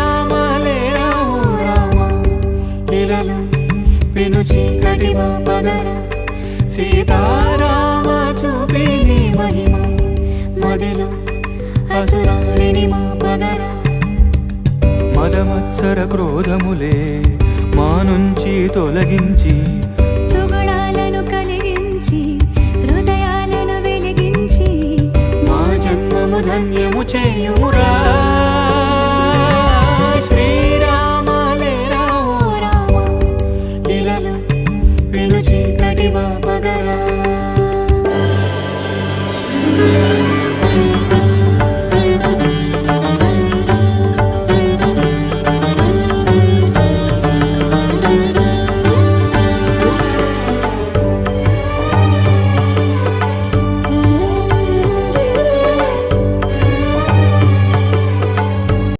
శ్రీరామలేరావు రామ ఇలలు పెను చీకటి మా పదర సీతారామ చూపిని మహిమ మదిలో అసురాలిని మా పదర మదమత్సర క్రోధములే మా నుంచి తొలగించి సుగుణాలను కలిగించి హృదయాలను వెలిగించి మా జన్మము ధన్యము చేయుమురా